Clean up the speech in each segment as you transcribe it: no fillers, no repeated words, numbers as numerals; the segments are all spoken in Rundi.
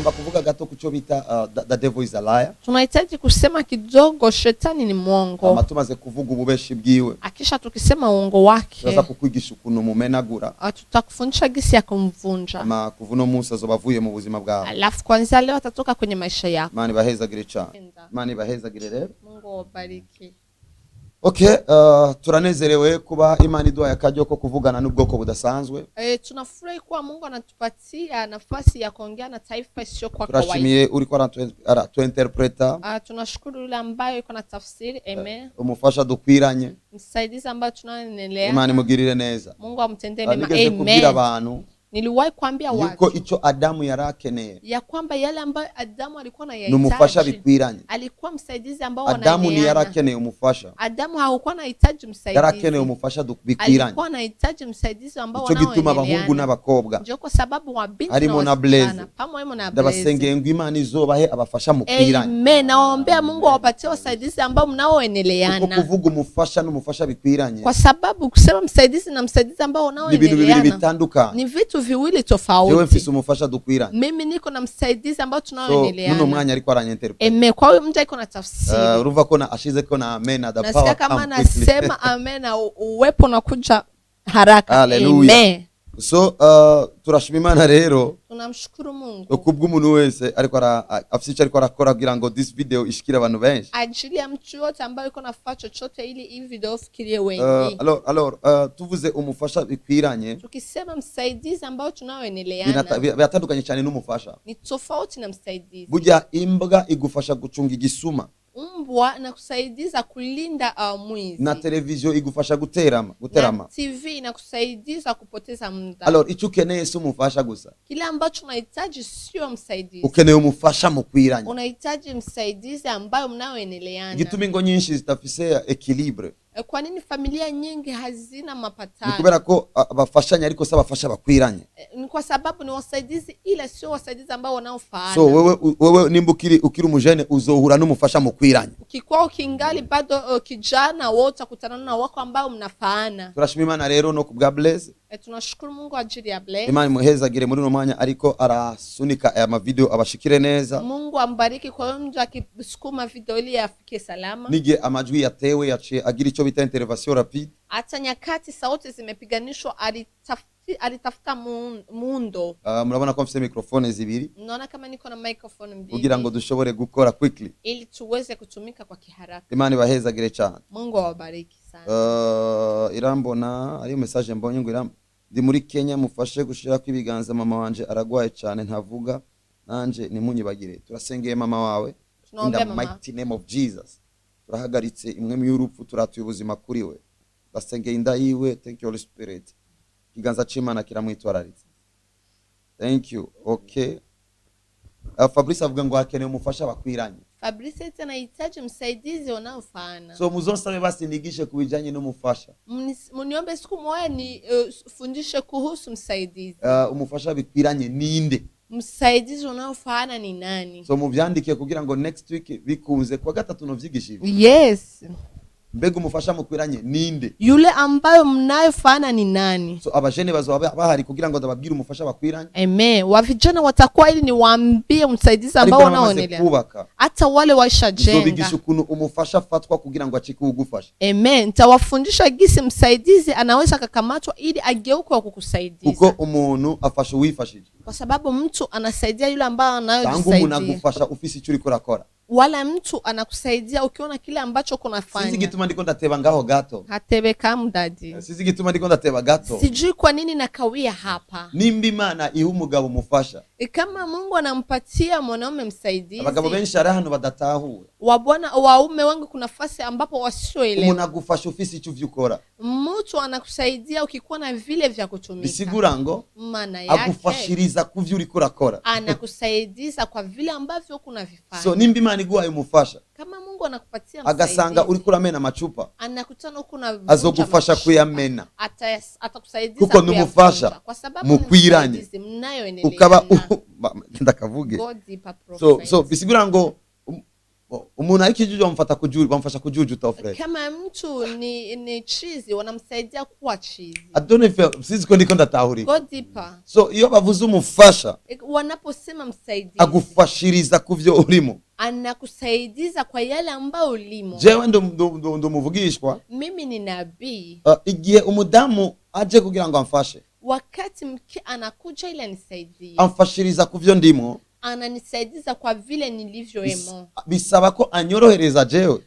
tugomba kuvuga gato kucyo bita the devil is a liar. Tunahitaji kusema kidogo shetani ni mwongo. Tumaze kuvuga ububeshi bwiwe. Akisha tukisema uongo wake. Tuza kukwigisha ukuntu mumenagura. Tutakufundisha gisi ya kumvunja. Kuvuno Musa zobavuye mu buzima bwawe. Alafu kwanza leo atatoka kwenye maisha yako. Mani bahezagire cyane. Mani bahezagire rero. Mungu awabariki. Okay, turanezerewe kuba Imana iduhaye akajyo ko kuvugana n'ubwoko budasanzwe. Tunafurahi kuwa Mungu anatupatia nafasi ya kuongea na taifa sio kwa kawaida. Turashimiye uriko aratuinterpreta. Tunashukuru yule ambaye yuko na tafsiri. Amen. Umufasha dukwiranye. Msaidizi ambaye tunaendelea. Imana imugirire neza. Mungu amtendee mema. Amen. Niliwahi kuambia watu yuko ico Adamu yarakeneye ya kwamba yale ambayo Adamu alikuwa na yahitaji numufasha bikwiranye. Alikuwa msaidizi ambao wanaeleana. Adamu ni yarakeneye umufasha. Adamu hakuwa anahitaji msaidizi. Yarakeneye umufasha bikwiranye. Alikuwa anahitaji msaidizi ambao wanaeleana. Ico gituma abahungu n'abakobwa. Ndio kwa sababu wa binti harimo na Blaze. Pamoja na Blaze. Ndabasengeye ngo Imana izobahe abafasha mukwiranye. Amen. Naomba Mungu awapatie wasaidizi ambao mnaoeleana. Uko kuvuga umufasha n'umufasha bikwiranye. Kwa sababu kusema msaidizi na msaidizi ambao wanaoeleana. Ni vitu bitandukanye. Ni vitu viwili tofauti. Jewe mfise umufasha dukwiranye. Mimi niko na msaidizi ambao tunaoeleana. Nuno mwanya ariko aranyenterpreta. Amen. Kwa hiyo mtu iko na tafsiri. Uruva ko na ashize ko na amen na the power. Nasikia kama nasema amen na uwepo unakuja haraka. Hallelujah. Amen. So turashima Imana rero. Tunamshukuru Mungu. Kubw'umuntu wese ariko afite ariko arakora kugira ngo this video ishikire abantu benshi. Ajili ya mtu yote ambaye yuko nafanya chochote ili hii video ifikirie wengi. Alors tuvuze umufasha bikwiranye. Tukisema msaidizi ambao tunaoeneleana. Biratandukanye cyane n'umufasha. Ni tofauti na msaidizi. Burya imbwa igufasha gucunga igisuma. Mbwa na kusaidiza kulinda mwizi. Na televiziyo igufasha guterama. Na TV na kusaidiza kupoteza muda. Alors icyo ukeneye si umufasha gusa. Kile ambacho unahitaji sio msaidizi. Ukeneye umufasha mukwiranye. Unahitaji msaidizi ambaye mnaoeneleana. Gituma ingo nyinshi zitafise equilibre. Kwa nini familia nyingi hazina mapatano? Ni kubera ko abafashanya ariko se abafasha bakwiranye. Ni kwa sababu ni wasaidizi ila sio wasaidizi ambao wanaofaana. So wewe nimba ukiri umujene uzohura n'umufasha mukwiranye. Ukikuwa ukingali bado kijana wote kutana na wako ambao mnafaana. Turashima Imana rero no kubwa Blaze. Tunashukuru Mungu ajili ya Blaze. Imana muhezagire muri no mwanya ariko arasunika aya mavideo abashikire neza. Mungu ambariki kwa mtu akisukuma video ili afike salama. Nige amajwi yatewe yaciye agira icyo bita intervention rapide. Hata nyakati sauti zimepiganishwa alitafuta muundo. Murabona ko mfite microphone zibiri. Naona kama niko na microphone mbili. Kugira ngo dushobore gukora quickly. Ili tuweze kutumika kwa kiharaka. Imana ibahezagire cyane. Mungu awabariki sana. Irambona ari message mbonye ngo ndi muri Kenya mufashe gushira ko ibiganza mama wanje aragwaye cyane ntavuga nanje nimunyibagire. Turasengeye mama wawe. In the mighty name of Jesus. Turahagaritse imwe mu y'urupfu turatuye ubuzima kuri we. Basengeye inda yiwe. Thank you Holy Spirit. Kiganza c'Imana kiramwitwararitse. Thank you. Okay. Fabrice avuga ngo akeneye umufasha bakwiranye. Fabrice eti anahitaji msaidizi unaofaana. So muzonsabe basi nigishe kubijanye n'umufasha. Muniombe siku moja ni fundishe kuhusu msaidizi. Umufasha bikwiranye ninde? Msaidizi unaofaana ni nani? So muvyandike kugira ngo next week bikunze kwa gatatu no vyigisha. Yes. Mbega umufasha mukwiranye ninde? Yule ambayo mnayofaana ni nani? So abajene bazoba bahari kugira ngo ndababwire umufasha bakwiranye. Amen. Wa vijana watakuwa ili ni waambie msaidizi ambao wanaoendelea. Hata wale waishajenga. So bigisha ukuntu umufasha fatwa kugira ngo achike ugufasha. Amen. Nitawafundisha gisi msaidizi anaweza kakamatwa ili ageuke kukusaidia. Kuko umuntu afasha uwifashije. Kwa sababu mtu anasaidia yule ambaye anayojisaidia. Tangu munagufasha ufisi cyo uriko rakora. Wala mtu anakusaidia ukiona kile ambacho kunafanya. Sisi gituma ndiko ndateba ngaho gato. Hatebeka mudadi. Sisi gituma ndiko ndateba gato. Sijui kwa nini nakawia hapa. Nimba Imana iha umugabo umufasha. Kama Mungu anampatia mwanaume msaidizi. Abagabo benshi ari hano badatahuwe. Waume wangu kuna nafasi ambapo wasioelewa. Umuntu agufasha ufisi icyo vyukora. Mtu anakusaidia ukikuwa na vile vya kutumika. Bisigura ngo maana yake agufashiriza kuvyo uriko urakora. Anakusaidiza kwa vile ambavyo kuna vifanya. So nimba Imana iguhaye umufasha. Kama Mungu anakupatia msaidizi. Agasanga uriko uramena amacupa. Anakutana uko na azogufasha kuyamena. Atakusaidiza kuko numufasha kwa sababu mukwiranye. Ukaba ndakavuge. So bisigura ngo umuntu ari kijuju bamfasha kujujuta frere. Kama mtu ni chizi wanamsaidia kuwa chizi. I don't know if sizi ko ndiko ndatahuri. Go deeper. So iyo bavuze umufasha wanaposema msaidizi agufashiriza kuvyo urimo, anakusaidiza kwa yale ambayo ulimo. Jewe ndo muvugishwa, mimi ni nabii. Igihe umudamu aje kugira ngo amfashe, wakati mke anakuja ili anisaidie, amfashiriza kuvyo ndimo, ananisaidiza kwa vile nilivyoemo, bisaba ko anyorohereza jewe.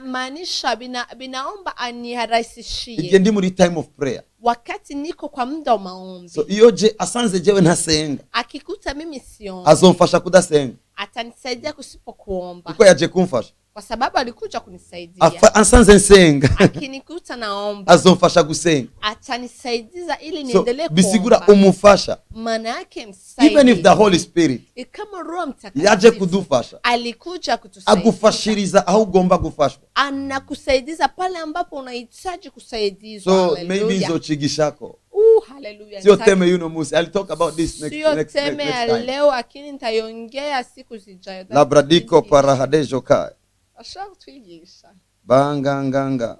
Maanisha binaomba aniharahisishie igihe ndi muri time of prayer, wakati niko kwa muda wa maombi. So iyo asanze jewe ntasenga, akikuta mimi siombi, azomfasha kudasenga, atanisaidia kusipokuomba, kuko yaje kumfasha kwa sababu alikuja kunisaidia. Asanze nsenga, akinikuta naomba, azomfasha gusenga, atanisaidiza ili niendelee kuomba. Bisigura umufasha, maana yake msaidizi, even if the Holy Spirit kama Roho Mtakatifu yaje kudufasha, alikuja kutusaidia, agufashiriza aho ugomba gufashwa, anakusaidiza pale ambapo unahitaji kusaidizwa. So maybe izocigishako. Hallelujah. Sio teme yuno musi. I'll talk about this next time. Leo lakini nitaiongea siku zijayo. Labradiko parahadejo kai. Ashatuigisha. Banganganga.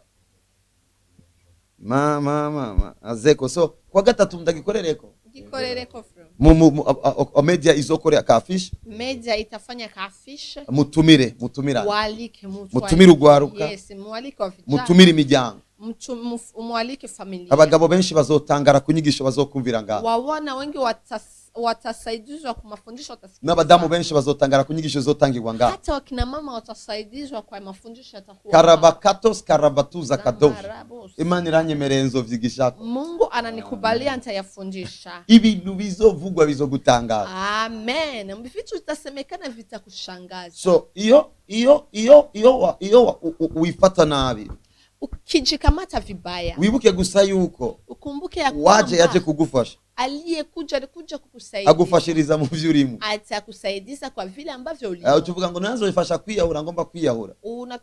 Mama. Azeko. So kwa gatatu ndagikorereko. Gikorereko from. Media izokorea kafish. Media itafanya kafish. Mutumira. Walike mutumira ugwaruka. Yes, mwalike wa vijana. Mutumira imiryango. Mwalike familia. Abagabo benshi bazotangara kunyigisho bazokumvira ngaho. Wawana wengi watasaidizwa kwa mafundisho watasikia. N'abadamu benshi bazotangara kunyigisho zotangirwa ngaho. Hata wakina mama watasaidizwa kwa mafundisho yatakuwa. Karabakatos karabatuza kadosh. Imana iranyemereye nzovyigishako. Mungu ananikubalia nitayafundisha. Ibintu bizovugwa bizogutangaza. Amen. Vitu vitasemekana vitakushangaza. So iyo uifata nabi, ukijikamata vibaya, wibuke gusa yuko ukumbuke ya waje yaje kugufasha, aliyekuja kukusaidia, agufashiriza mu vyurimo, atakusaidiza kwa vile ambavyo ulivyo. Utuvuga ngo nazo ifasha kwiyahura, ngomba kwiyahura,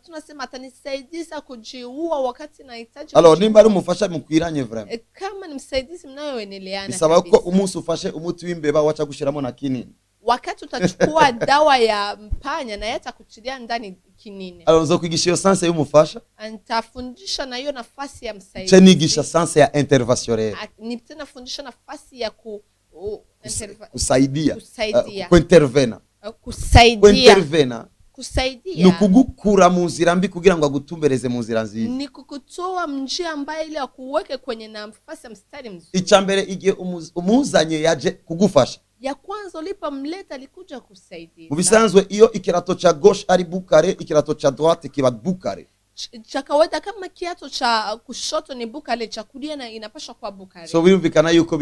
tunasema atanisaidiza kujiua wakati nahitaji. Alors nimba ari umufasha mukwiranye vraiment, kama ni msaidizi mnayoeneleana, bisaba ko umunsi ufashe umuti w'imbeba wacha gushiramo na kinini. Wakati utachukua dawa ya mpanya na yata kutilia ndani kinini. Alors nzokwigisha sanse y'umufasha, nitafundisha na hiyo nafasi ya msaidizi. Chenigisha sanse ya interventionnaire. Nitena fundisha nafasi ya kusaidia. Kuintervena. Kusaidia. Nukugukura mu nzira mbi kugira ngo agutumbereze mu nzira nziza. Ni kukutoa njia ambayo ile akuweke kwenye nafasi ya mstari mzuri. Icambere igihe umuzanye yaje kugufasha. Ya kwanza ulipomleta alikuja kusaidia. Mubisanzwe iyo ikirato cha gauche ari bukare, ikirato cha droite kiba bukare. Cha kawaida kama kiato cha kushoto ni bukare, cha kulia na inapaswa kwa bukare. So birumvikana yuko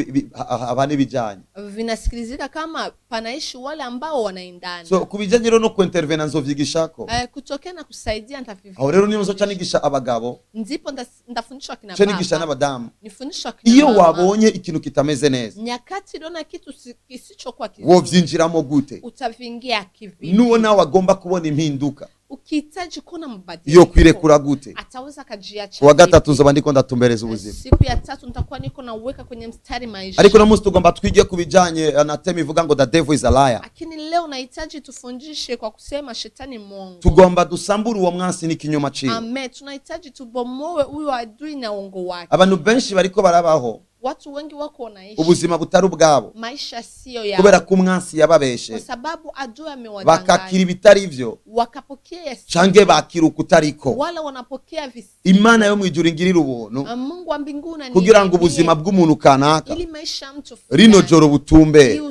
abane bijanye. Vinasikilizika kama panaishi wale ambao wanaendana. So kubijanye no kuintervena nzovyigishako. Kutokea na kusaidia nitafifia. Aho rero niyo nzocanigisha abagabo. Ndipo ndafundishwa kina baba. Chanigisha n'abadamu. Nifundishwa kina iyo mama. Wabonye ikintu kitameze neza. Nyakati unaona kitu kisichokuwa kizuri. Wovyinjiramo gute? Utavingia kivipi? Nuona wagomba kubona impinduka. Ukihitaji kuna mabadiliko, yo kwirekura gute? Ataweza kajiacha. Wa gatatu nzoba ndiko ndatumbereza ubuzima. Siku ya tatu nitakuwa niko na uweka kwenye mstari maisha. Ariko namusi tugomba twige kubijanye na temi ivuga ngo the devil is a liar. Lakini leo nahitaji tufundishe kwa kusema shetani mwongo. Tugomba dusambura uwo mwansi n'ikinyoma ciwe. Amen. Tunahitaji tubomoe huyo adui na uongo wake. Abantu benshi bariko barabaho. Watu wengi wako wanaishi ubuzima butari ubwabo, maisha sio yao, kubera ko umwansi yababeshe, kwa sababu adui amewadanganya, bakakira ibitari ivyo, wakapokea cange bakira ukutariko. Wala wanapokea visi. Imana yo mwijuru ingirira ubuntu, Mungu wa mbinguni kugira ngo ubuzima bw'umuntu kanaka ili maisha mtu rino joro butumbe.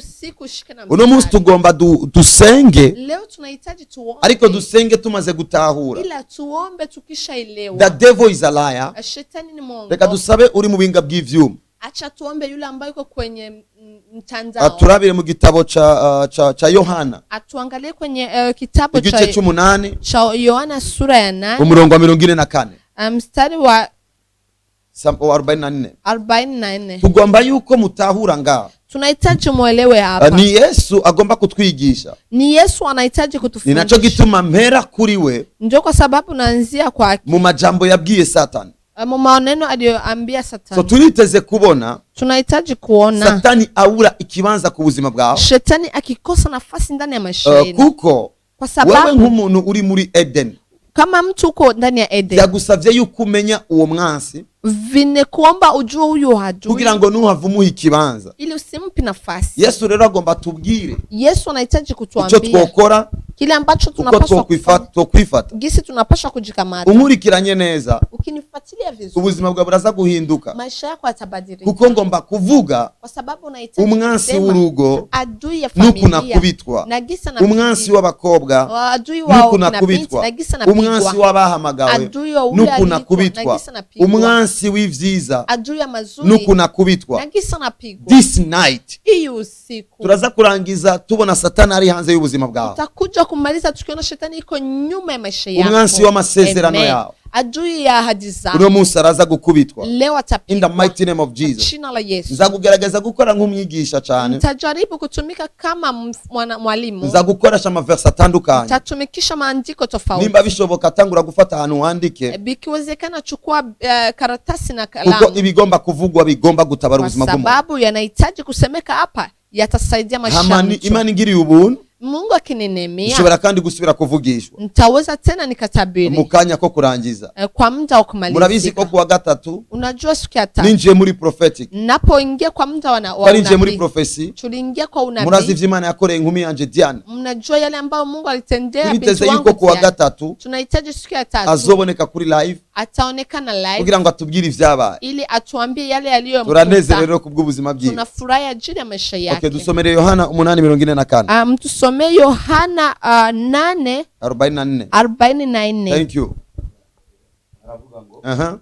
Uno munsi tugomba dusenge. Leo tunahitaji tuombe, ariko dusenge tumaze gutahura, ila tuombe tukishaelewa the devil is a liar. Shetani ni mwongo. Reka dusabe uri mu binga bw'ivyuma. Acha tuombe yule ambaye yuko kwenye mtandao. Aturabire mu gitabo cha Yohana. Atuangalie kwenye kitabu cha Yohana sura ya 8. Umurongo wa 44. Mstari wa 44. Tugomba yuko mutahura ngaho. Tunahitaji muelewe hapa. Ni Yesu agomba kutwigisha. Ni Yesu anahitaji kutufundisha. Ninacho gituma mpera kuri we. Ndio kwa sababu naanzia kwake. Mu majambo yabwiye Satani. Mu maneno aliyoambia Satani. So turiteze kubona, tunahitaji kuona Satani aura ikibanza ku buzima bwawe. Shetani akikosa nafasi ndani ya maisha yenu. Kuko Kwa sababu wewe nk'umuntu uri muri Eden, kama mtu uko ndani ya Eden, yagusavye yuko umenya uwo mwansi vinekuomba ujue huyo adui kugira ngo nuhavumuha ikibanza. ili usimpi nafasi. Yesu rero agomba tubwire Yesu anahitaji icyo kutuambia twokora, kile ambacho uko tunapaswa twokwifata. gisi tunapaswa kujikamata. Unkurikiranye neza, Ukinifuatilia vizuri, ubuzima bwawe buraza guhinduka, maisha yako yatabadilika. kuko ngomba kuvuga Kwa sababu unahitaji umwansi kusema w'urugo adui ya nuko familia nakubitwa, na gisa na umwansi w'abakobwa adui wao nuko na binti nakubitwa, na gisa na umwansi w'abahamagawe adui wa ule nuko aliko na nakubitwa, gisa na pigwa, umwansi w'ivyiza adui ya mazuri nuko nakubitwa. na gisa na pigwa. This night Hii usiku turaza kurangiza tubona Satani ari hanze y'ubuzima bwawe, utakuja kumaliza tukiona shetani iko nyuma ya maisha yako, umwansi w'amasezerano yawe. adui ya ahadi zako. Uno munsi araza gukubitwa Leo in atapigwa the mighty name of Jesus. jina la Yesu. Nzakugerageza gukora nk'umwigisha cyane, Nitajaribu kutumika kama mwalimu, nzagukoresha amaverse atandukanye. nitatumikisha maandiko tofauti. Nimba bishoboka tangura gufata ahantu wandike, Bikiwezekana chukua karatasi na kuko kalamu, ibigomba kuvugwa bigomba gutabara kwa ubuzima bw'umuntu. sababu yanahitaji kusemeka hapa, yatasaidia maisha ya mtu. Imana ingiriye ubuntu, Mungu akininemea ushobora kandi gusubira kuvugishwa nitaweza tena nikatabiri mu kanya ko kurangiza. kwa muda wa Murabizi ko kumalizika. kuwa gatatu Unajua siku ya tatu ninjiye muri prophetic, napoingia kwa muda wa twarinjiye muri unabii, prophecy. tuliingia kwa Murazi unabii. ivy'Imana yakoreye inkumi yanje Diane, Mnajua yale ambayo Mungu alitendea binti tubiteze yuko wangu kuwa Diana. gatatu Tunahitaji siku ya tatu azoboneka kuri live ataonekana live kugira ngo atubwire ivyabaye. ili atuambie yale yaliyomkuta. Turanezerewe kubw'ubuzima bwiwe. Tunafurahi ajili ya maisha yake. Okay, dusomere Yohana 8:44. Mtusomee Yohana 8:44. Thank you. Aravuga ngo Aha.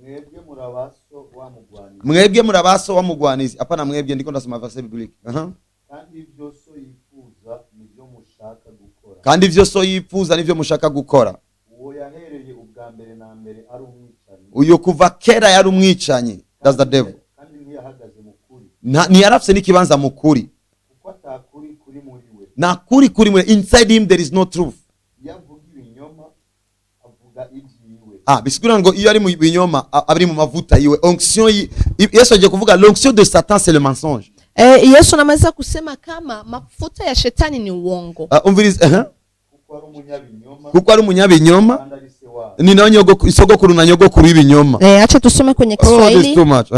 mwebwe murabaso wa mugwanizi, Mwebwe murabaso wa mugwanizi. Apana mwebwe, ndiko ndasoma verse biblique. Aha. kandi ibyo so yifuza nibyo mushaka gukora. Kandi ivyo so yifuza nivyo mushaka gukora. Uwo yahereye ubwa mbere na mbere ari umwicanyi, Uyo kuva kera yari umwicanyi. That's the devil. kandi ntiyahagaze mu kuri, Ntiyarafise n'ikibanza mu kuri. kuko atakuri kuri muri we. Na kuri kuri mwe, inside him there is no truth. Iyo avuga ibinyoma avuga ibyiwe, Bisigura ngo iyo ari mu binyoma abari mu mavuta yiwe. Onction Yesu aje kuvuga l'onction de Satan c'est le mensonge. Yesu anaweza kusema kama mafuta ya shetani ni uongo. Umvirize, kuko ari umunyabinyoma, kuko ari umunyabinyoma, kandi ari se wabo. ni nawe isogokuru na nyogokuru y'ibinyoma. Acha tusome kwenye Oh, this is Kiswahili. too much.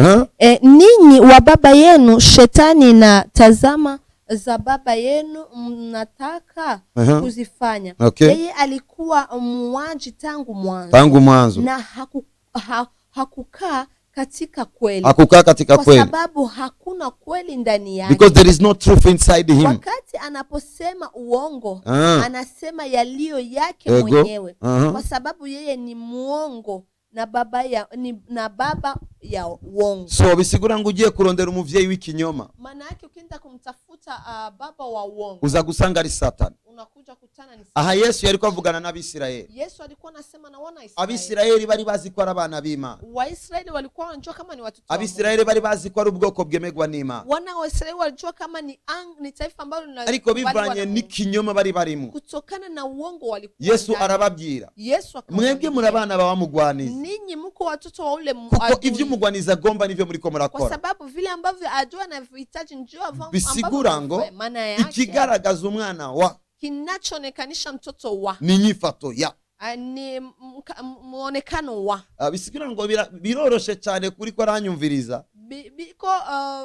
Ninyi wa baba yenu shetani na tazama za baba yenu mnataka kuzifanya. Okay. Yeye alikuwa muuaji tangu mwanzo na hakukaa katika kweli, hakukaa katika kwa kweli, sababu hakuna kweli ndani yake. because there is no truth inside him. Wakati anaposema uongo, anasema yaliyo yake mwenyewe, kwa sababu yeye ni muongo na baba ya uongo. So bisigura ngo ugiye kurondera umuvyeyi w'ikinyoma, Maana yake ukienda kumtafuta baba wa uongo, uza gusanga ari Satani. unakuja kutana ni Aha Yesu yariko avugana n'Abisirayeli. Yesu alikuwa anasema na wana Israeli. Abisirayeli bari bazi ko ari abana b'Imana. Waisraeli walikuwa wanajua kama ni watoto wa Mungu. Abisirayeli bari bazi ko ari ubwoko bwemegwa n'Imana. Wana wa Israeli walijua kama ni taifa ambalo Ariko bivanye n'ikinyoma bari barimo, kutokana na uongo walikuwa. Yesu arababwira, Yesu mwebwe murabana ba mugwanizi, ninyi mko watoto wa ule kuko ivyo umugwaniza agomba nivyo muriko kwa murakora. sababu vile ambavyo adui anavyohitaji njoo ambavyo. Bisigura ngo ikigaragaza umwana wa, kinachoonekanisha mtoto wa, ni nyifato ya, ni muonekano wa. Bisigura ngo biroroshe cyane kuri ko aranyumviriza, biko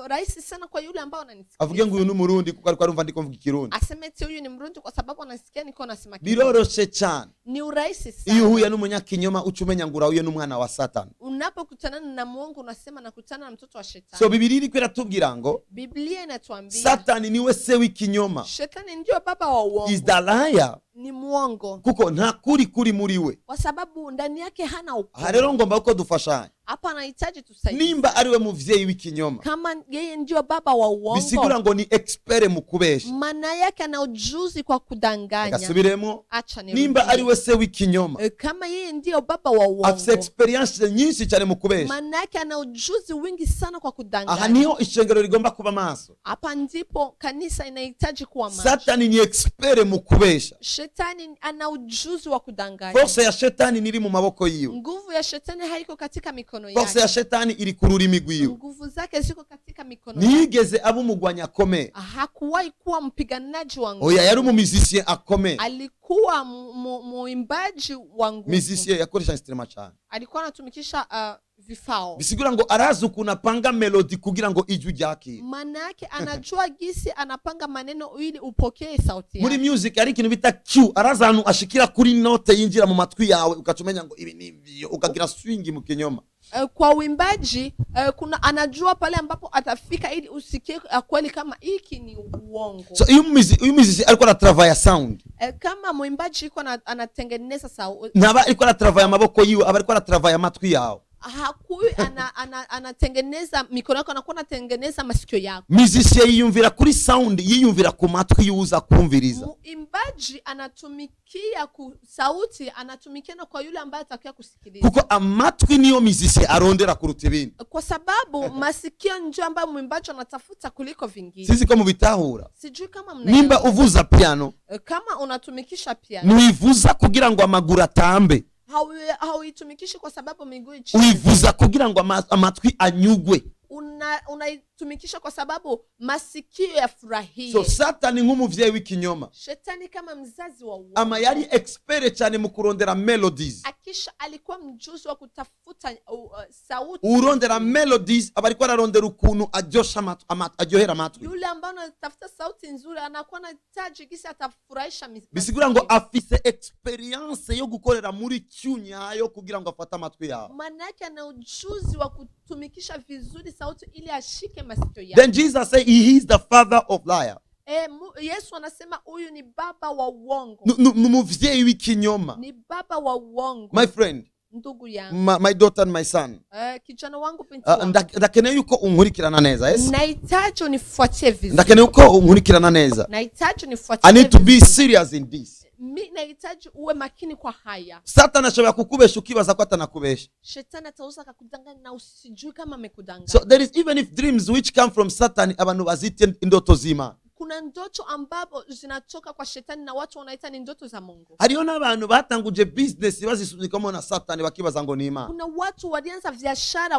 rahisi sana kwa yule ambao ananisikia. Avuge ngo uyu n'umurundi kuko ariko arumva ndiko mvuga Kirundi. Aseme ati huyu ni Mrundi kwa sababu anasikia niko nasema Kirundi. Biroroshe cyane. Ni urahisi sana. Iyo huye n'umunyakinyoma ucumenya ngura uye n'umwana wa Satani. Unapokutana na Mungu unasema nakutana na mtoto wa shetani. So Biblia iri kwiratubwira ngo Biblia inatuambia Satani niwe se w'ikinyoma. Shetani ndio baba wa uongo. Is the liar. Ni muongo. Kuko nta kuri muri we. Kwa sababu ndani yake hana ukweli. Rero ngomba uko dufashanya. Hapa anahitaji tusaidie. Nimba ari we muvyeyi w'ikinyoma, kama yeye ndio baba wa uongo, bisigura ngo ni expert mu kubesha, maana yake ana ujuzi kwa kudanganya. Gasubiremo, Acha ni nimba ari we se w'ikinyoma, kama yeye ndio baba wa uongo, afise experience nyinshi mwinshi cyane mu kubesha. Manake ana ujuzi wingi sana kwa kudanganya. Aha niho ishengero rigomba kuba maso. Hapa ndipo kanisa inahitaji kuwa macho. Satani ni expert mu kubesha. Shetani ana ujuzi wa kudanganya. Force ya shetani niri mu maboko yiwe. Nguvu ya shetani haiko katika mikono yake. Force ya shetani iri ku rurimi rwiwe. Nguvu zake ziko katika mikono yake. Nigeze abumugwanya akome. Hakuwahi kuwa mpiganaji wa nguvu. Oya yari umumizisien akome. Alikuwa muimbaji wa nguvu. Musicien yakoresha instrument cyane. Alikuwa anatumikisha vifao. Bisigura ngo arazi kunapanga melody kugira ngo ijwi ryake. Maana yake anajua gisi anapanga maneno ili upokee sauti yake. Muri music ari ikintu bita cue, arazanu ashikira kuri note yinjira mu matwi yawe ukacumenya ngo ibi nivyo ukagira swing mu kinyoma. Kwa uimbaji kuna anajua pale ambapo atafika ili usikie kweli kama hiki ni uongo. So uyu musicien alikuwa anatravailla sound. Kama muimbaji yuko anatengeneza sauti. Naba alikuwa anatravailla amaboko yiwe, aba alikuwa anatravailla matwi yawe. Hakui anatengeneza mikono yako, anakuwa anatengeneza masikio yako. Musicien yiyumvira kuri sound, yiyumvira ku matwi yuza kumviriza. Muimbaji anatumikia ku sauti, anatumikia na kwa yule ambaye atakia kusikiliza. Kuko amatwi niyo musicien arondera kuruta ibindi. Kwa sababu masikio ndio ambayo muimbaji anatafuta kuliko vingine. Sisi ko mubitahura. Sijui kama mnaelewa. Nimba uvuza piano. Kama unatumikisha piano. Nuivuza kugira ngo amaguru atambe. Hauitumikishi kwa sababu miguu ichini. Uivuza kugira ngo amatwi anyugwe. Unaitumikisha kwa sababu masikio yafurahie. So Satani nk'umuvyeyi w'ikinyoma. Shetani kama mzazi wa uongo. Ama yari expert cyane mu kurondera melodies. Akisha alikuwa mjuzi wa kutafuta sauti. Urondera melodies abariko ararondera ukuntu ajosha ajohera amatwi. Yule ambaye anatafuta sauti nzuri anakuwa anahitaji gisi atafurahisha masikio. Bisigura ngo afise experience yo gukorera muri cyunyayo kugira ngo afate amatwi yawe. Maana yake ana ujuzi wa kutumikisha vizuri sauti ili ashike masikio yake. Then Jesus said he is the father of liar. Yesu anasema huyu ni baba wa uongo. Numuvyeyi w'ikinyoma. Ni baba wa uongo. My friend, ndugu yangu, my daughter and my son, kijana wangu, binti wangu, ndakeneye yuko unkurikirana neza. Yes, nahitaji unifuatie vizuri. ndakeneye yuko unkurikirana neza. Nahitaji unifuatie. I need to be serious in this. Mimi nahitaji uwe makini kwa haya. Satani ashobora kukubesha ukibaza ko atanakubesha. Shetani atauza akakudanganya na usijui kama amekudanganya. So there is even if dreams which come from Satan abantu bazite indoto z'Imana. Kuna ndoto ambapo zinatoka kwa shetani na watu wanaita ni ndoto za Mungu. Hariyo n'abantu batanguje business bazisuzikamo na Satani bakibaza ngo ni Imana. Kuna watu walianza biashara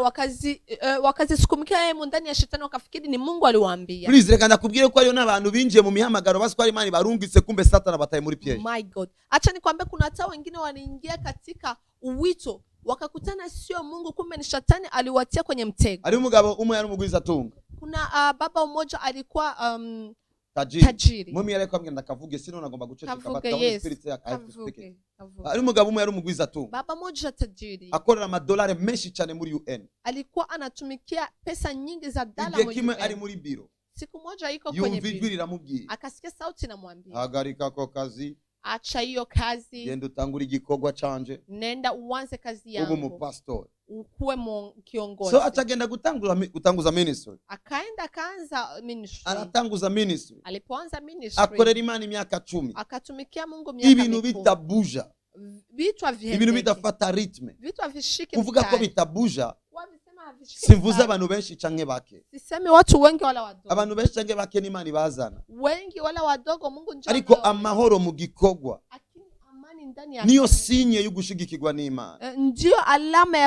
wakazisukumikia yeye ndani ya shetani wakafikiri ni Mungu aliwaambia. Please reka ndakubwire ko hariyo n'abantu binjiye mu mihamagaro basi ko ari Imana barungitse kumbe Satani abataye muri piège. My God. Acha nikwambie kuna hata wengine waliingia katika uwito wakakutana sio Mungu kumbe ni shetani aliwatia kwenye mtego. Ari umugabo umwe yari umugwiza tunga. Kuna baba mmoja alikuwa tajiri. Mumi yari kwambye ndakavuge sino nagomba guceceka bataho spirit ya kavuge. Ari umugabo umwe yari umugwiza tunga. Baba mmoja tajiri. Akorera amadolari menshi cyane muri UN. Alikuwa anatumikia pesa nyingi za dola muri UN. Ari muri biro. Siku moja yuko kwenye biro. Yumvirira mubwiye. Akasikia sauti inamwambia. Hagarika ko kazi. Acha hiyo kazi. Genda utangura igikorwa canje. Nenda uanze kazi yangu. Ubu mu pastor. Ukuwe kiongozi. So atagenda gutanguza ministry. Akaanza ministry. Aratanguza ministry. Alipoanza ministry. Akorera Imana imyaka 10. Akatumikia Mungu miaka 10. Ibintu bitabuja. Vitu vyende. Ibintu bitafata ritme. Vitu vishike. Kuvuga ko bitabuja. Simvuza abantu benshi canke bake. Sisemi watu wengi wala wadogo. Abantu benshi canke bake ni Imana ibazana. Wengi wala wadogo Mungu njoo. Ariko amahoro mu gikogwa. Amani ndani ya. Niyo sinye y'ugushigikirwa n'Imana. Ndio alama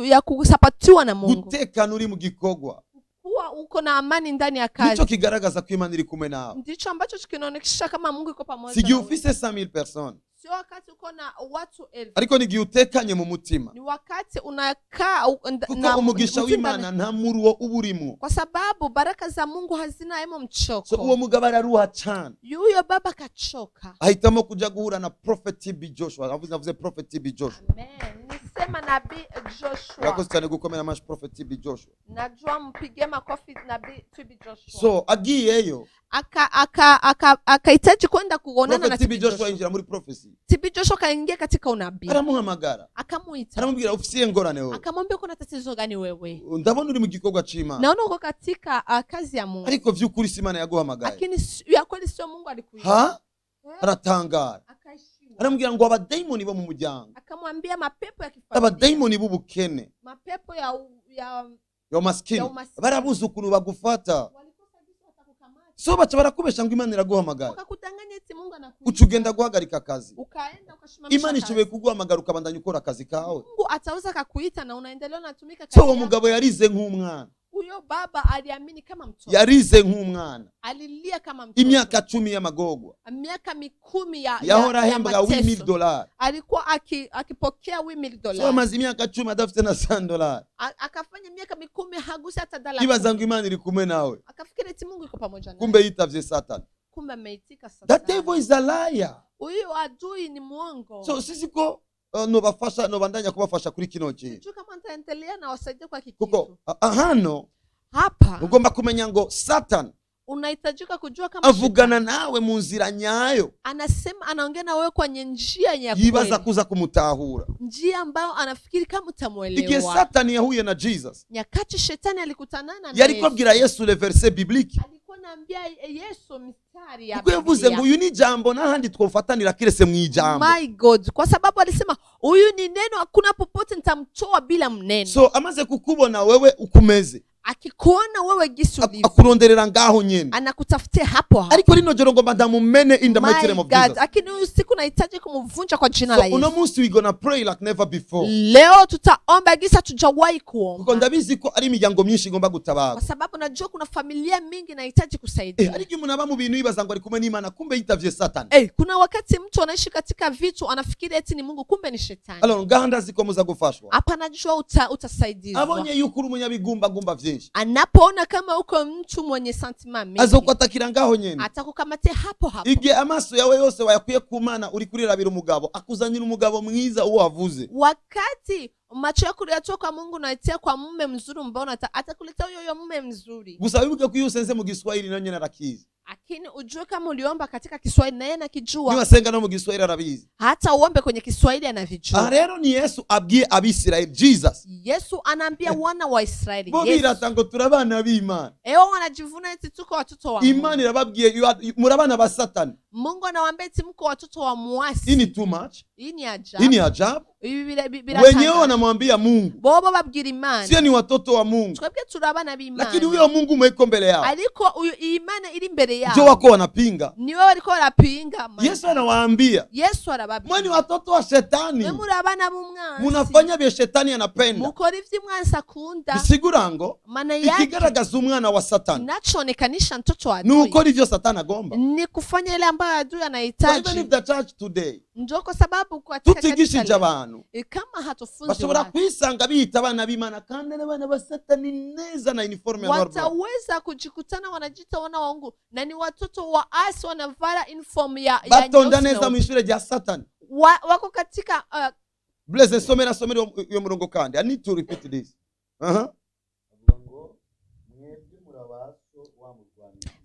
ya kusapatiwa na Mungu. Gutekana uri mu gikogwa. Kuwa uko na amani ndani ya kazi. Nicho kigaragaza ko Imana iri kumwe nawe. Ndicho ambacho kinaonekana kama Mungu yuko pamoja. Sigi ufise 100,000 personnes. Sio wakati uko na watu 1000. Ariko nigiye utekanye mu mutima. Ni wakati unakaa na umugisha w'Imana nta muruwo uburimo. Kwa sababu baraka za Mungu hazina hemo mchoko. So uwo mugabo araruha cyane. Yuyo baba kachoka. Ahitamo kuja guhura na Prophet TB Joshua. Avuze Prophet TB Joshua. Amen. Nisema nabii Joshua. Yakoze cyane gukomera mash Prophet TB Joshua. Najua mpige makofi nabii TB Joshua. So agiyeyo akahitaji kwenda kuonana na TB Joshua. Injira muri prophecy. TB Joshua kaingia katika unabii. Aramuhamagara. Akamuita. Aramubwira ufisiye ngorane wewe. Akamwambia kuna tatizo gani wewe? Ndabona uri mu gikorwa c'Imana. Naona uko katika kazi ya Mungu. Ariko vy'ukuri Imana yaguhamagaye. Lakini ya kweli sio Mungu alikuita. Ha? Aratangara. aramubwira ngo abadayimoni bo mu muryango, akamwambia mapepo ya kifamilia, abadayimoni b'ubukene, mapepo ya umaskini barabuze ukuntu bagufata, so baca barakubesha ngo Imana iraguhamagara, wakakudanganya eti Mungu anakuita, uca ugenda guhagarika akazi, ukaenda ukashimamisha Imana ishoboye kuguhamagara ukabandanya ukora akazi kawe. Mungu ataweza kukuita na unaendelea unatumika kazi. So uwo mugabo yarize nk'umwana, huyo baba aliamini kama mtoto, yarize nk'umwana, alilia kama mtoto, imyaka 10 y'amagogwa, miaka 10 yahora ahembwa $8,000, alikuwa akipokea $8,000. so amaze imyaka 10 adafite na $100, akafanya miaka 10 hagusa hata $1. Ibaza ngo Imana iri kumwe nawe, akafikiri eti Mungu yuko pamoja naye, kumbe yitavye Satan. kumbe ameitika Satan. That devil is a liar. Huyo adui ni muongo. So sisi ko nobafasha nobandanya kubafasha kuri kino kintu, kama ntaendelea na wasaidia kwa kitu kuko hano hapa ugomba kumenya ngo Satan unahitajika kujua kama avugana nawe mu nzira nyayo, anasema anaongea na wewe kwenye njia ya yibaza kuza kumutahura, njia ambayo anafikiri kama utamuelewa. Igihe Satan yahuye na Jesus, nyakati shetani alikutana na yari kwabwira Yesu le verset biblique, alikuwa anaambia Yesu mstari ya Biblia, yavuze ngo uyu ni jambo n'ahandi twofatanira kirese mu ijambo. My God, kwa sababu alisema huyu ni neno, hakuna popote nitamtoa bila mneno. So amaze kukubona wewe ukumeze, akikuona wewe gisi ulivyo, akuronderera ngaho nyene, anakutafutia hapo hapo. Ariko rino joro ngomba ndamumene in the mighty name of Jesus. Lakini usiku nahitaji kumvunja kwa jina la Yesu. Uno munsi we gonna pray like never before. Leo tutaomba gisa tujawahi kuomba. Kuko ndabizi ko ari imiryango myinshi ngomba gutabara, kwa sababu najua kuna familia mingi nahitaji kusaidia. Ariko umuntu aba mu bintu yibaza ngo ari kumwe n'Imana, kumbe yitavye Satan. Kuna wakati mtu anaishi katika vitu anafikiri eti ni Mungu, kumbe ni shetani. Alors nganda zikomuza gufashwa, hapa najua utasaidiwa. Abonye yuko uri umunyabigumba gumba vyinshi, anapoona kama uko mtu mwenye sentima mingi, azokwatakira ngaho nyene, atakukamatia hapo hapo. Igihe amaso yawe yose wayakuye ku Mana, uri kurirabira umugabo akuzanira umugabo mwiza uwo wavuze, wakati macho yako yatoka kwa Mungu na itia kwa mume mzuri, mbona atakuletea huyo mume mzuri. Gusa wibuke ko yusenze mu Giswahili nanyo narakizi, lakini ujue kama uliomba katika Kiswahili na yeye anakijua, niba senga no mu Giswahili arabizi, hata uombe kwenye Kiswahili anavijua. Rero ni Yesu abwiye abisiraeli, Jesus Yesu anaambia wana wa Israeli, bo birata ngo turabana b'Imana, wanajivuna eti tuko watoto wa Imana irababwiye murabana ba Satani. Mungu anawaambia eti mko watoto wa muasi. Hii ni too much, hii ni ajabu, hii ni ajabu. Wenyewe wanamwambia Mungu bobo babwira Imana sio ni watoto wa Mungu, twebwe turabana b'Imana, lakini huyo Mungu mweko mbele yao, aliko huyo Imana iri mbele yao ndio wako wanapinga. Ni wewe waliko wanapinga. Yesu anawaambia, Yesu anababia, mwani watoto wa shetani, murabana b'umwanzi, munafanya bya shetani anapenda, mukora ivyo mwanzi akunda. bisigura ngo ikigaragaza umwana wa Satani, inachoonekanisha mtoto wa adui, nuko ivyo Satani agomba, ni kufanya ile ambayo adui anahitaji. Even if the church today, ndio kwa sababu kwa tutigishije abantu, kama hatufunzi bashobora kwisanga bita abana b'Imana kandi n'abana ba Satani neza na uniform ya normal, wataweza kujikutana wanajita wana wa Mungu na ni watoto wa asi wanavara uniform ya batonda neza mu ishure rya Satani, wako katika blessed somera yo murongo kandi. I need to repeat this.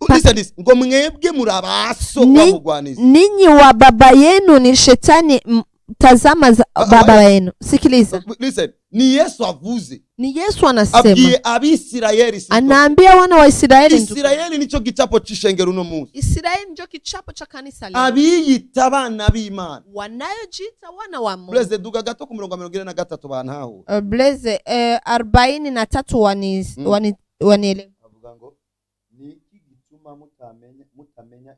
Listen this, ngo mwebwe murabaso wa mugwanizi, ninyi wa baba yenu ni shetani, tazama baba yenu. Sikiliza, listen, ni Yesu avuze, ni Yesu anasema, abwiye abisirayeli, anaambia wana wa Israeli. Israeli nico gicapo c'ishengero uno munsi, Israeli ndio kichapo cha kanisa leo, abiyita abana b'Imana, wanayojiita wana wa Mungu. Blaze duga gato ku murongo 43 bantaho, Blaze 43 wanielewa. avuga ngo niki gituma mutamenya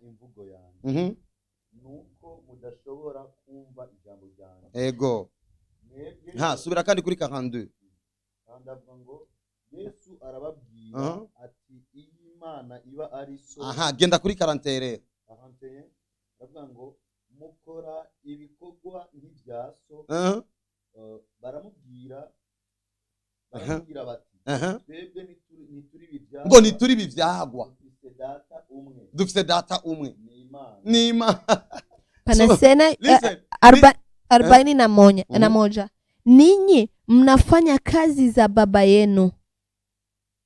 imvugo yanjye, nuko mudashobora kumva ijambo ryanjye. Ego subira kandi kuri 42. Kandi avuga ngo Yesu arababwira ati iyi Imana iba ari so. Genda kuri 41 rero. Avuga ngo mukora ibikorwa nk'ibya so. Baramubwira bati twebwe nituri bibya, ngo nituri bivyagwa, dufite data umwe ni Imana. Panasena 41 ninyi mnafanya kazi za baba yenu.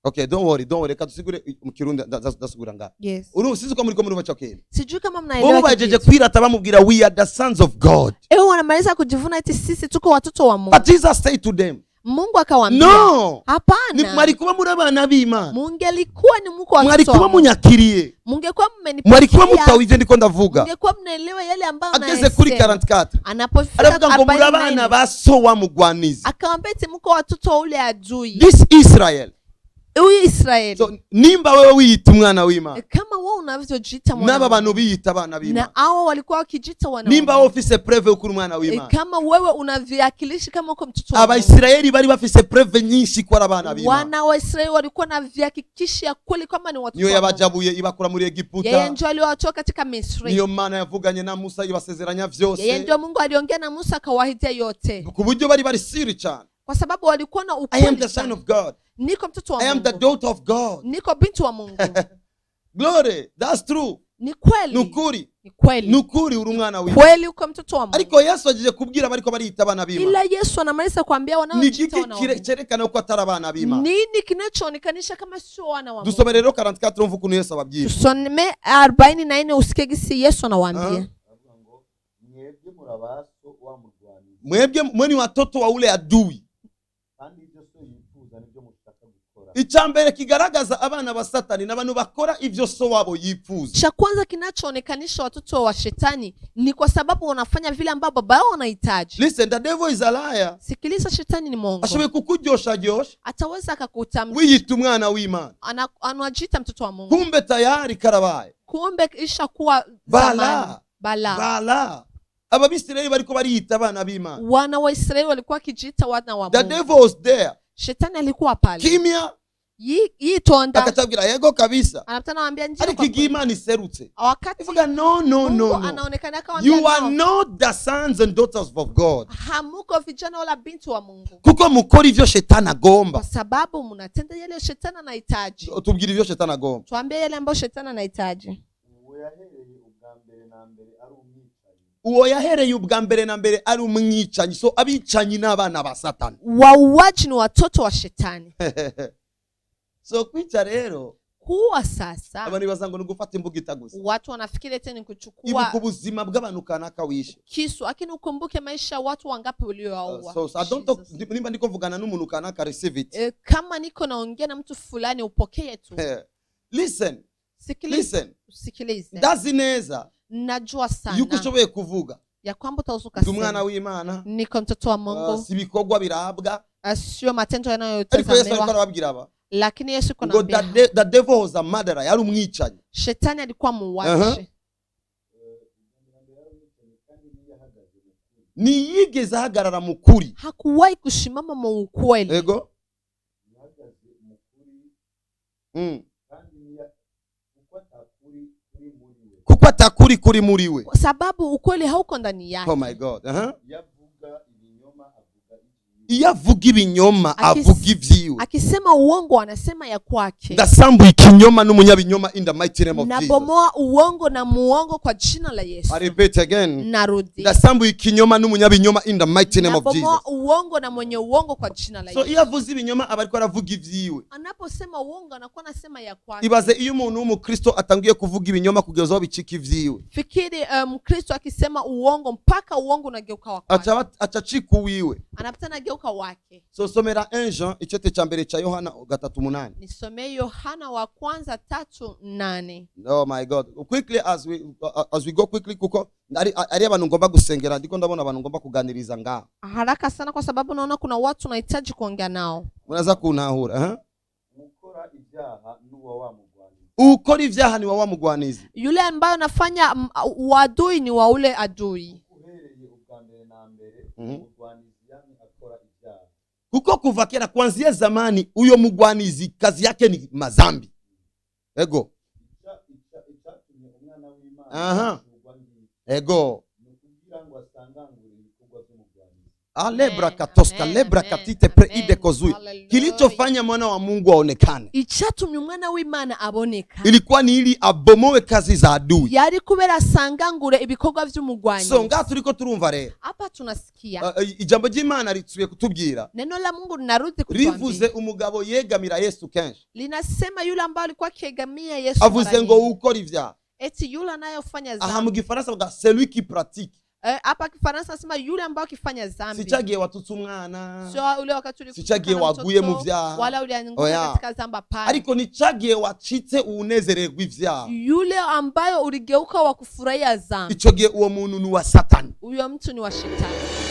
Okay, don't worry, reka tusigure mu Kirundi, ndasigura nga. Yes. Sisi ko muri bacokera, sijui kama mnaelewa. Bo bajeje kwirata bamubwira we are the sons of God. Wanamaliza kujivuna eti sisi tuko watoto wa Mungu. But Jesus said to them, Mungu akawaambia no, hapana, mwari kuba muri abana b'Imana, mungelikuwa ni mko wa mwari kuba munyakiriye, mungekuwa mwari kuba mmenipokea, mutawize ndiko ndavuga. mungekuwa mnaelewa yale ambayo Ageze kuri 44 anapofika aravuga ngo muri abana ba so wa mugwanizi, akamwambia ati mko watoto wa ule adui. this Israel. Huyu Israeli. So nimba wewe wiyita umwana w'Imana, kama wewe unavyojiita mwana, naba bantu biyita abana b'Imana, na hao walikuwa wakijiita wana, nimba wewe ufise preve ukuri umwana w'Imana, kama wewe unaviakilishi kama uko mtoto wa Mungu. Abaisraeli bari bafise preve nyinshi kwa abana b'Imana. Wana wa Israeli walikuwa na vihakikishi kweli kama ni watoto. Niyo yabajabuye ibakura muri Egiputa. Yeye ndio aliwatoa katika Misri. Niyo Mana yavuganye na Musa ibasezeranya vyose. Yeye ndio Mungu aliongea na Musa akawahidia yote. Ku buryo bari siri cyane. Kwa sababu walikuwa na ukweli. I am the son of God. Niko mtoto wa Mungu. I am the daughter of God. Niko binti wa Mungu. Glory, that's true. Ni kweli. Nukuri. Ni kweli. Nukuri uri umwana w'Imana. Kweli uko mtoto wa Mungu. Ariko Yesu agiye kubwira bariko barita abana b'Imana. Ila Yesu anamaliza kuambia wanaojiita wana wa Mungu. Cerekana uko atari abana b'Imana. Nini kinachoonekanisha kama sio wana wa Mungu? Dusome rero 44 umva ukuntu Yesu ababwira. Tusome 44 usikie gisi Yesu anawaambia. Mwebwe murabaso wa murwani. Mwebwe mweni watoto wa ule adui. Kandi ibyo so yifuza nibyo mushaka gukora. Icyambere kigaragaza abana ba Satani n'abantu bakora ivyo so wabo yifuza. Cha kwanza kinachoonekanisha watoto wa shetani ni kwa sababu wanafanya vile ambavyo baba yao wanahitaji. Listen, the devil is a liar. Sikiliza, shetani ni mwongo. Ashoboye kukuryosha ryosha. Ataweza akakutamsha. Wiyita umwana w'Imana. Anajiita mtoto wa Mungu. Kumbe tayari karabaye. Kumbe isha kuwa bala. Bala. Ababisirayeli bariko bariyita abana b'Imana. Wana wa Israeli walikuwa kijiita wana wa Mungu. The devil was there. Shetani alikuwa pale. Kimya. Yitonda. Akatabwira yego kabisa. Anataka naambia njoo. Ariko igimana iserutse. Wakati ivuga no. Anaonekana akamwambia you are not the sons and daughters of God. Hamuko vijana wala binti wa Mungu. Kuko mukora ivyo shetani agomba. Kwa sababu mnatenda yale shetani anahitaji. Tubwire ivyo shetani agomba. Tuambie yale ambayo shetani anahitaji. Uwo yahereye ubwa mbere na mbere ari umwicanyi. So abicanyi n'abana ba Satani. Wauaji ni watoto wa shetani. So kwica rero kuwa sasa abantu bazango ni gufata imbugita gusa. Watu wanafikiri eti ni kuchukua ibuka ubuzima bw'abantu kanaka wishe kisu, lakini ukumbuke maisha watu wangapi uliowaua. So I don't talk, nimba ndiko mvugana n'umuntu kanaka receive it. Kama niko naongea na mtu fulani upokee tu. Listen. Sikilize. Ndazi neza. Najua sana yuko ushoboye kuvuga ya kwamba utauzuka sana umwana w'Imana, niko mtoto wa Mungu, si bikorwa birabwa, sio matendo yanayotazamiwa. Ariko Yesu alikuwa arababwira aba, lakini Yesu kunaambia the devil was a murderer, yari umwicanyi. Shetani alikuwa muuaji. Niyigeze ahagarara mu kuri, hakuwahi kushimama mu ukweli. Ego kuko atakuri kuri muri we, kwa sababu ukweli hauko ndani yake. Oh my God. Iyo avuga ibinyoma avuga ivyiwe, akisema uongo anasema ya kwake. Ndasambuye ikinyoma n'umunyabinyoma in the mighty name of Jesus. Nabomoa uongo na muongo kwa jina la Yesu. I repeat again. Narudi. Ndasambuye ikinyoma n'umunyabinyoma in the mighty name of Jesus. Nabomoa uongo na mwenye uongo kwa jina la Yesu. So iyo avuze ibinyoma aba ariko aravuga ivyiwe. Anaposema uongo anakuwa anasema ya kwake. Ibaze iyo umuntu w'umukristo atangiye kuvuga ibinyoma kugeza aho bicika ivyiwe. Fikiri Mkristo akisema uongo mpaka uongo unageuka wa kwake. Acacika uwiwe. Anapatana wake. So somera 1 Jean ichete cha mbere cha Yohana 3:8. Nisomee Yohana wa kwanza 3:8. Oh my God. Quickly as we go quickly kuko ari abantu ngomba gusengera, ndiko ndabona abantu ngomba kuganiriza ngaho. Haraka sana kwa sababu naona kuna watu nahitaji kuongea nao. Unaweza kunahura, Ukora ibyaha nuwa wa mugwanizi. Ukora ibyaha ni wa mugwanizi. Yule ambaye anafanya uadui ni wa ule adui. Uhereye ubwambere na mbere mugwanizi yani akora ibyaha. Kuko kuva kera kuanzia zamani uyo mugwanizi kazi yake ni mazambi. Ego. Umwana w'Imana. Ego. Nukugira ngo asangangure ibikorwa by'umugwanizi. Alebra katoska lebra katite preide kozui. Kilichofanya mwana wa Mungu aonekane, ichatumye umwana w'Imana aboneka, ilikuwa ni ili abomowe kazi za adui. Yari kubera asangangure ibikorwa by'umugwanyi. So ngaho turiko turumva rero. Hapa tunasikia ijambo ry'Imana ritsuye kutubwira. Neno la Mungu linarudi kutuambia. Rivuze umugabo yegamira Yesu kenshi. Linasema yule ambaye alikuwa kiegamia Yesu. Avuze ngo ukora ivyaha. Eti yule anayofanya dhambi. Aha mu Gifaransa baga celui qui pratique. hapa Kifaransa nasema yule ambao akifanya dhambi. Sichagiye watutse umwana. Sio ule wakati ule. Sichagiye waguye mu vyaha. Wala ule anguka katika dhambi pale. Ariko nichagiye wacitse unezererwa ivyaha. Yule ambayo uligeuka wa kufurahia dhambi. Ico gihe uwo muntu ni wa Satani. Uyo mtu ni wa shetani.